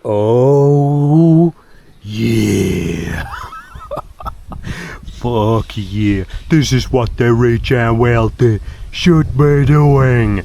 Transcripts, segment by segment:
Oh, yeah. Fuck yeah. This is what the rich and wealthy should be doing.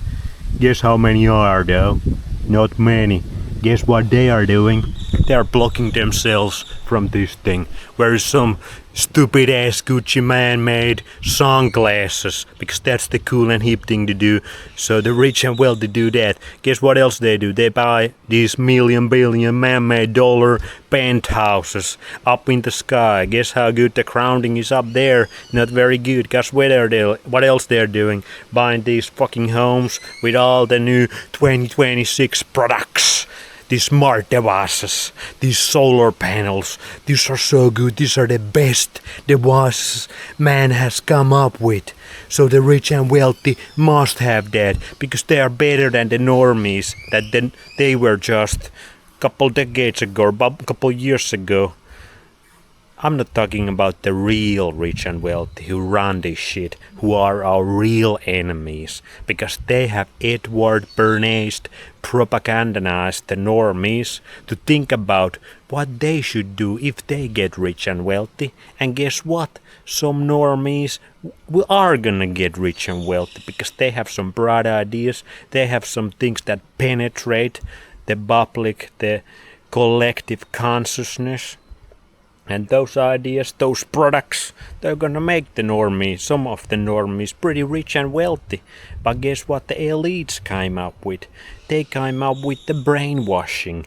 Guess how many are though? Not many. Guess what they are doing? They are blocking themselves from this thing. Where is some stupid ass Gucci man-made sunglasses? Because that's the cool and hip thing to do. So the rich and wealthy do that. Guess what else they do? They buy these million billion man-made dollar penthouses up in the sky. Guess how good the crowding is up there? Not very good. Guess what else they're doing? Buying these fucking homes with all the new 2026 products. These smart devices, these solar panels, these are so good, these are the best devices man has come up with. So the rich and wealthy must have that, because they are better than the normies that they were just a couple decades ago, or a couple years ago. I'm not talking about the real rich and wealthy who run this shit, who are our real enemies, because they have Edward Bernays propagandized the normies to think about what they should do if they get rich and wealthy. And guess what? Some normies are gonna get rich and wealthy because they have some bright ideas, they have some things that penetrate the public, the collective consciousness. And those ideas, those products, they're gonna make the normies, some of the normies, pretty rich and wealthy. But guess what the elites came up with? They came up with the brainwashing.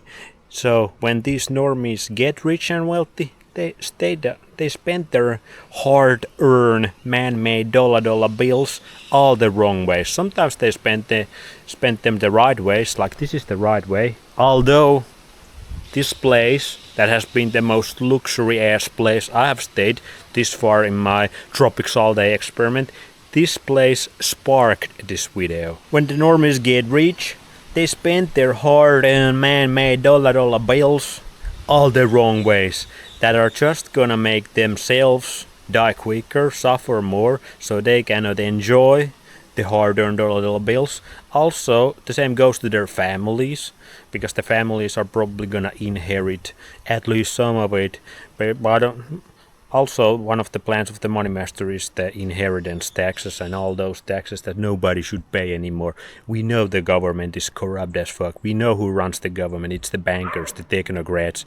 So when these normies get rich and wealthy, they spend their hard-earned, man-made dollar bills all the wrong ways. Sometimes they spend them the right ways, like this is the right way. Although this place that has been the most luxury ass place I have stayed this far in my Tropics All Day Experiment, this place sparked this video. When the normies get rich, they spend their hard-earned man-made dollar bills all the wrong ways that are just gonna make themselves die quicker, suffer more, so they cannot enjoy the hard-earned dollar bills. Also, the same goes to their families, because the families are probably gonna inherit at least some of it. But also, one of the plans of the money master is the inheritance taxes and all those taxes that nobody should pay anymore. We know the government is corrupt as fuck. We know who runs the government. It's the bankers, the technocrats.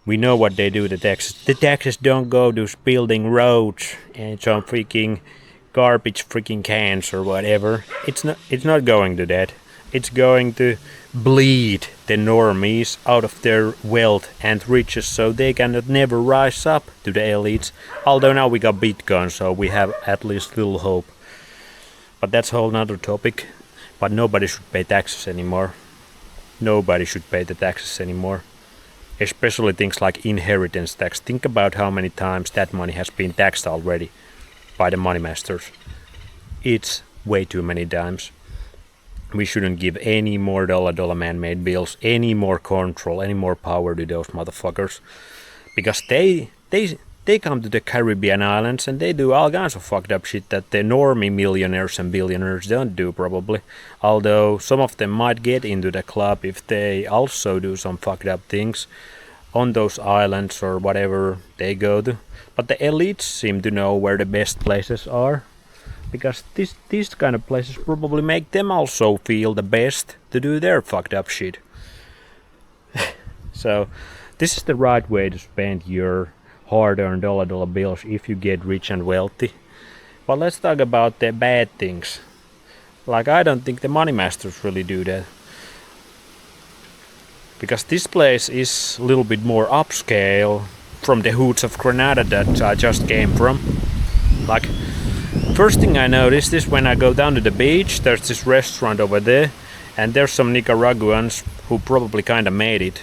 We know what they do, the taxes. The taxes don't go to building roads and some freaking garbage freaking cans or whatever. It's not going to that. It's going to bleed the normies out of their wealth and riches, so they cannot never rise up to the elites. Although now we got Bitcoin, so we have at least little hope. But that's a whole nother topic. But nobody should pay taxes anymore. Nobody should pay the taxes anymore. Especially things like inheritance tax. Think about how many times that money has been taxed already by the money masters. It's way too many times. We shouldn't give any more dollar man-made bills, any more control, any more power to those motherfuckers. Because they come to the Caribbean islands and they do all kinds of fucked up shit that the normie millionaires and billionaires don't do probably. Although some of them might get into the club if they also do some fucked up things on those islands or whatever they go to. But the elites seem to know where the best places are. Because these kind of places probably make them also feel the best to do their fucked up shit. So this is the right way to spend your hard-earned dollar bills if you get rich and wealthy. But let's talk about the bad things. Like, I don't think the money masters really do that. Because this place is a little bit more upscale from the hoods of Granada that I just came from. Like, first thing I noticed is when I go down to the beach, there's this restaurant over there, and there's some Nicaraguans who probably kinda made it,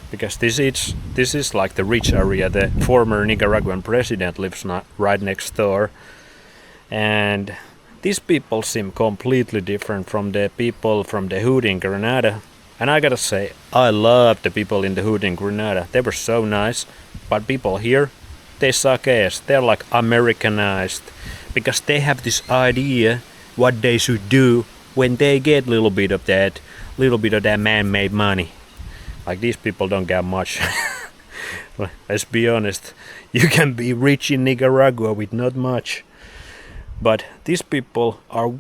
because this is like the rich area. The former Nicaraguan president lives right next door, and these people seem completely different from the people from the hood in Granada. And I gotta say, I love the people in the hood in Granada. They were so nice, but people here, they suck ass. They're like Americanized. Because they have this idea what they should do when they get little bit of that man-made money. Like these people don't get much. Let's be honest, you can be rich in Nicaragua with not much. But these people are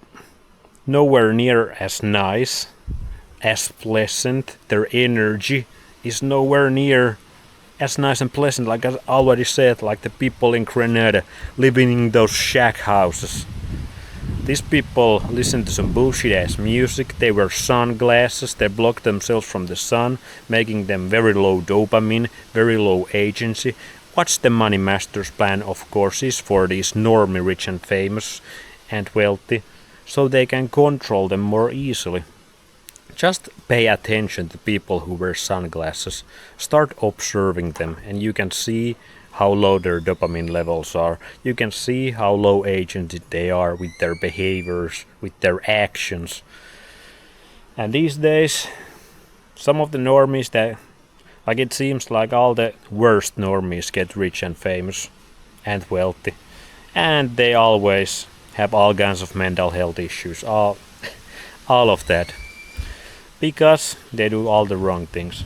nowhere near as nice, as pleasant. Their energy is nowhere near as nice and pleasant. Like I already said, like the people in Grenada living in those shack houses. These people listen to some bullshit ass music, they wear sunglasses, they block themselves from the sun, making them very low dopamine, very low agency. What's the money master's plan, of course, is for these normie rich and famous and wealthy, so they can control them more easily. Just pay attention to people who wear sunglasses, start observing them, and you can see how low their dopamine levels are. You can see how low agency they are with their behaviors, with their actions. And these days, some of the normies that, like it seems like all the worst normies get rich and famous and wealthy. And they always have all kinds of mental health issues, all of that. Because they do all the wrong things.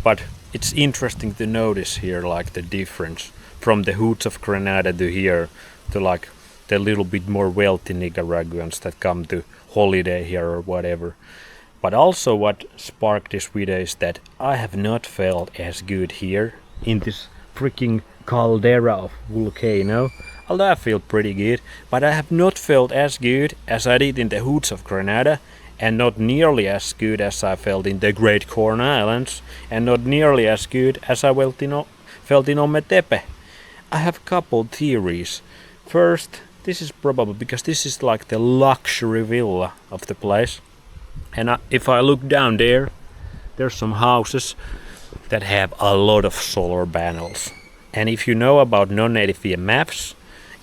But it's interesting to notice here like the difference from the hoods of Grenada to here to like the little bit more wealthy Nicaraguans that come to holiday here or whatever. But also what sparked this video is that I have not felt as good here in this freaking caldera of volcano. Although I feel pretty good, but I have not felt as good as I did in the hoods of Grenada. And not nearly as good as I felt in the Great Corn Islands, and not nearly as good as I felt in Ometepe. I have a couple theories. First, this is probably because this is like the luxury villa of the place. And if I look down there, there's some houses that have a lot of solar panels. And if you know about non-native EMFs,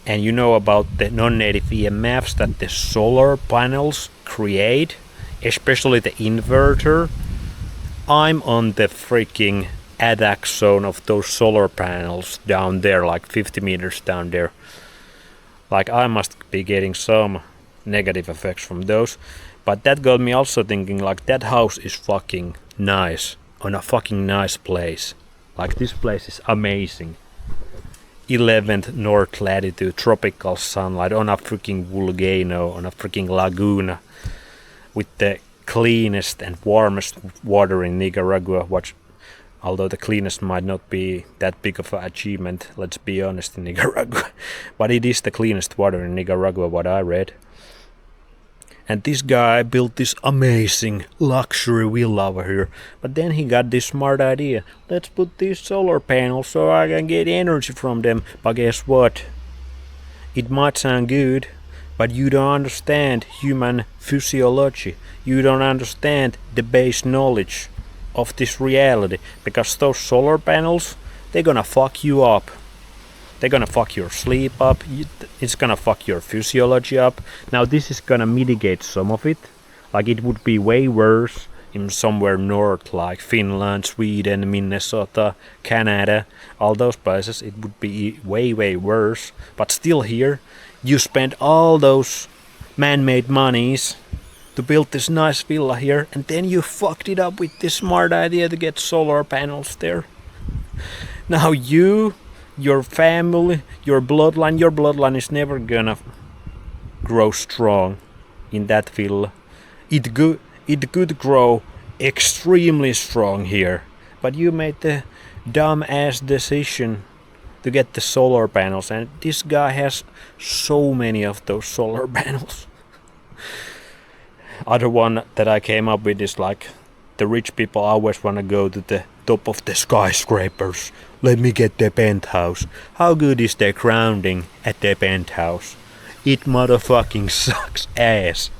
and you know about the non-native EMFs that the solar panels create, especially the inverter, I'm on the freaking attack zone of those solar panels down there, like 50 meters down there. Like I must be getting some negative effects from those. But that got me also thinking like that house is fucking nice, on a fucking nice place. Like this place is amazing. 11th north latitude, tropical sunlight on a freaking volcano, on a freaking laguna, with the cleanest and warmest water in Nicaragua, which, although the cleanest might not be that big of an achievement, let's be honest, in Nicaragua, but it is the cleanest water in Nicaragua, what I read. And this guy built this amazing luxury villa over here, but then he got this smart idea, let's put these solar panels so I can get energy from them. But guess what? It might sound good, but you don't understand human physiology. You don't understand the base knowledge of this reality, because those solar panels, they're gonna fuck you up. They're gonna fuck your sleep up, it's gonna fuck your physiology up. Now this is gonna mitigate some of it. Like it would be way worse in somewhere north like Finland, Sweden, Minnesota, Canada, all those places. It would be way worse. But still here, you spend all those man-made monies to build this nice villa here, and then you fucked it up with this smart idea to get solar panels there. Now you, your family, your bloodline is never gonna grow strong in that villa. It could grow extremely strong here, but you made the dumb ass decision to get the solar panels, and this guy has so many of those solar panels. Other one that I came up with is like the rich people always want to go to the top of the skyscrapers. Let me get the penthouse. How good is the grounding at the penthouse? It motherfucking sucks ass.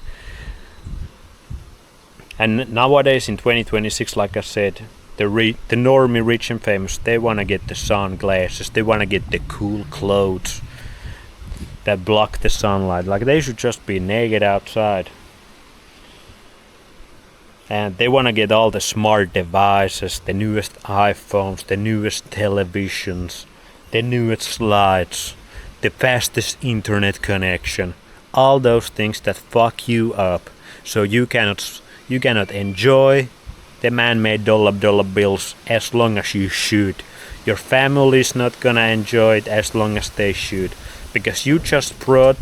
And nowadays in 2026, like I said, the normie rich and famous, they want to get the sunglasses, they want to get the cool clothes that block the sunlight. Like they should just be naked outside. And they want to get all the smart devices, the newest iPhones, the newest televisions, the newest lights, the fastest internet connection, all those things that fuck you up, so you cannot enjoy the man-made dollar bills as long as you should. Your family is not gonna enjoy it as long as they should, because you just brought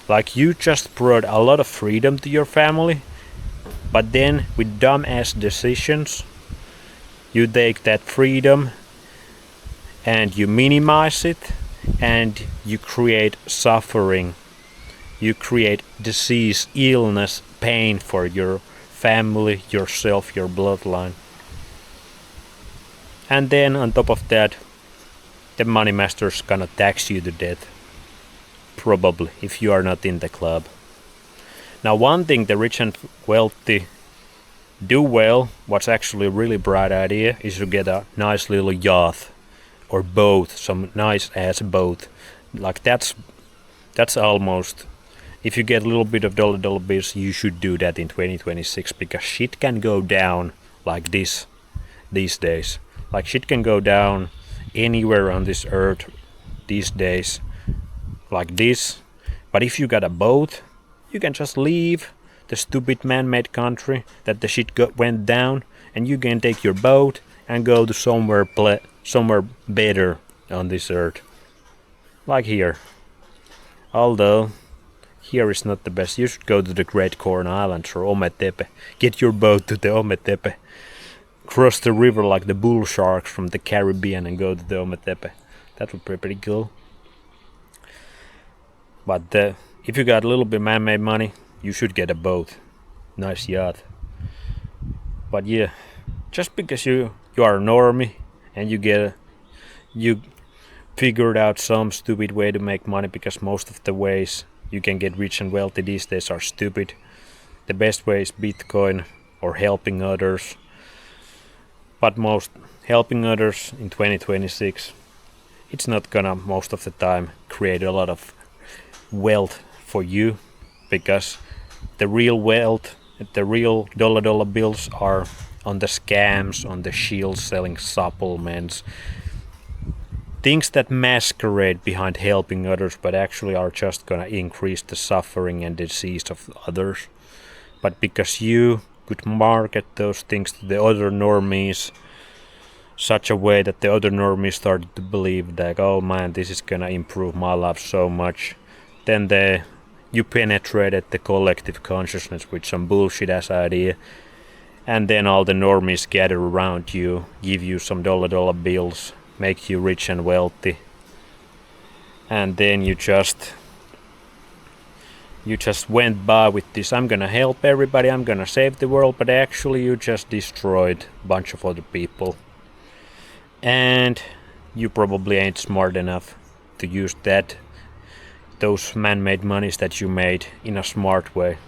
a lot of freedom to your family, but then with dumb-ass decisions, you take that freedom and you minimize it, and you create suffering. You create disease, illness, pain for your family, yourself, your bloodline. And then on top of that, the money master's gonna tax you to death. Probably, if you are not in the club. Now, one thing the rich and wealthy do well, what's actually a really bright idea, is to get a nice little yacht or boat, some nice ass boat. Like that's almost, if you get a little bit of dollar bills, you should do that in 2026, because shit can go down like this these days. Like shit can go down anywhere on this earth these days like this. But if you got a boat, you can just leave the stupid man-made country that the shit went down, and you can take your boat and go to somewhere better on this earth. Like here. Although here is not the best. You should go to the Great Corn Islands or Ometepe. Get your boat to the Ometepe. Cross the river like the bull sharks from the Caribbean and go to the Ometepe. That would be pretty cool. But if you got a little bit man-made money, you should get a boat. Nice yacht. But yeah, just because you are a normie and you figured out some stupid way to make money, because most of the ways you can get rich and wealthy these days are stupid. The best way is Bitcoin or helping others. But most helping others in 2026, it's not gonna most of the time create a lot of wealth for you, because the real wealth, the real dollar bills are on the scams, on the shields selling supplements, things that masquerade behind helping others but actually are just gonna increase the suffering and disease of others. But because you could market those things to the other normies such a way that the other normies started to believe that, oh man, this is gonna improve my life so much, then you penetrated the collective consciousness with some bullshit ass idea, and then all the normies gather around you, give you some dollar bills, make you rich and wealthy, and then you just went by with this, I'm gonna help everybody, I'm gonna save the world, but actually you just destroyed a bunch of other people. And you probably ain't smart enough to use those man-made monies that you made in a smart way.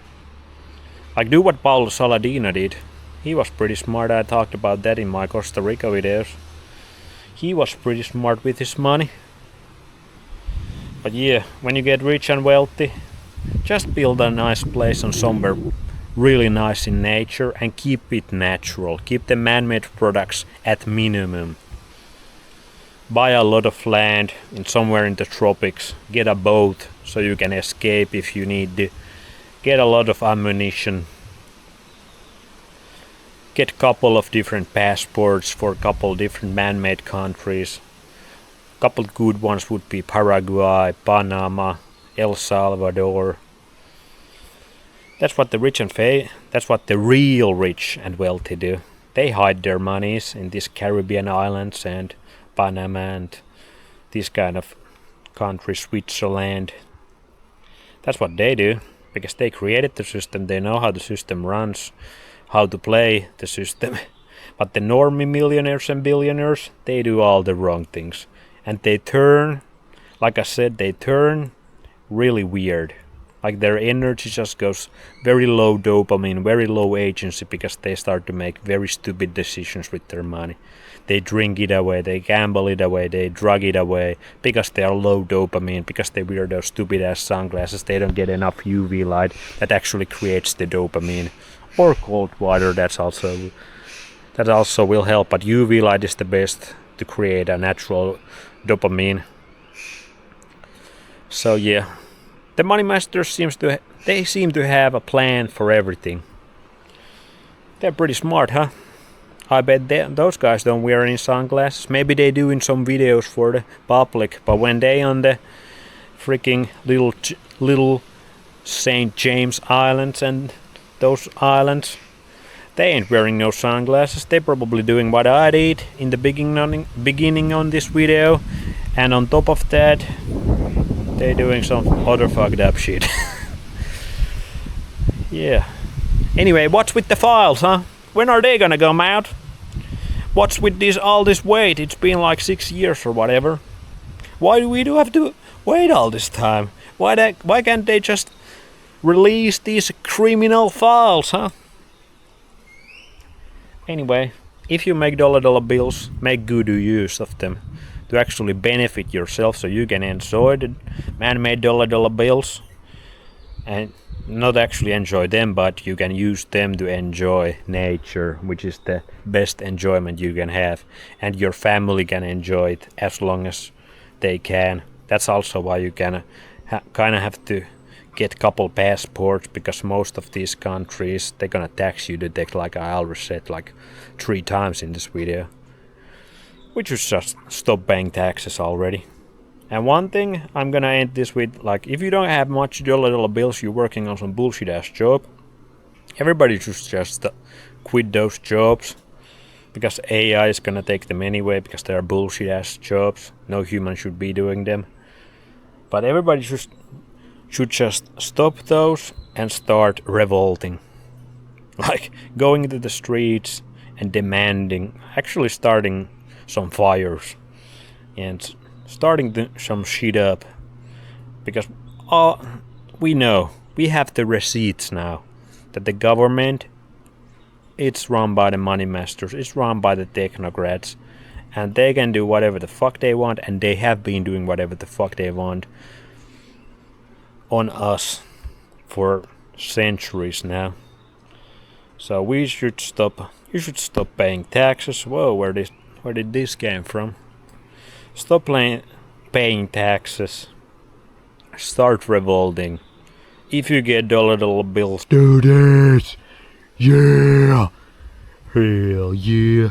Like, do what Paulo Saladino did. He was pretty smart. I talked about that in my Costa Rica videos. He was pretty smart with his money. But yeah, when you get rich and wealthy, just build a nice place on somewhere really nice in nature and keep it natural. Keep the man-made products at minimum. Buy a lot of land somewhere in the tropics. Get a boat so you can escape if you need to. Get a lot of ammunition. Get a couple of different passports for a couple different man-made countries. Couple good ones would be Paraguay, Panama, El Salvador. That's what the real rich and wealthy do. They hide their monies in these Caribbean islands and Panama and these kind of countries, Switzerland. That's what they do, because they created the system, they know how the system runs, how to play the system. But the normie millionaires and billionaires, they do all the wrong things. And they turn, like I said, they turn really weird. Like their energy just goes very low dopamine, very low agency, because they start to make very stupid decisions with their money. They drink it away, they gamble it away, they drug it away, because they are low dopamine, because they wear those stupid ass sunglasses, they don't get enough UV light that actually creates the dopamine. Or cold water, that also will help, but UV light is the best to create a natural dopamine. So yeah, the money masters seem to have a plan for everything. They're pretty smart, huh? I bet those guys don't wear any sunglasses. Maybe they do in some videos for the public, but when they on the freaking little St. James Islands and those islands, they ain't wearing no sunglasses. They're probably doing what I did in the beginning on this video, and on top of that, they're doing some other fucked up shit. Yeah. Anyway, what's with the files, huh? When are they gonna come out? What's with all this wait? It's been like 6 years or whatever. Why do we have to wait all this time? Why can't they just release these criminal files, huh? Anyway, if you make dollar bills, make good use of them to actually benefit yourself, so you can enjoy the man-made dollar bills, and not actually enjoy them, but you can use them to enjoy nature, which is the best enjoyment you can have, and your family can enjoy it as long as they can. That's also why you kind of have to get couple passports, because most of these countries, they're gonna tax you to take, like I already said like 3 times in this video. We should just stop paying taxes already. And one thing I'm gonna end this with, like, if you don't have much dollar bills, you're working on some bullshit ass job, everybody should just quit those jobs, because AI is gonna take them anyway, because they are bullshit ass jobs. No human should be doing them. But everybody should just stop those and start revolting. Like going to the streets and demanding, actually starting some fires and starting some shit up, because we know, we have the receipts now that the government, it's run by the money masters, it's run by the technocrats, and they can do whatever the fuck they want, and they have been doing whatever the fuck they want on us for centuries now. So we should stop. You should stop paying taxes. Whoa, where did this came from? Stop paying taxes. Start revolting. If you get dollar bills, do this. Yeah. Hell yeah.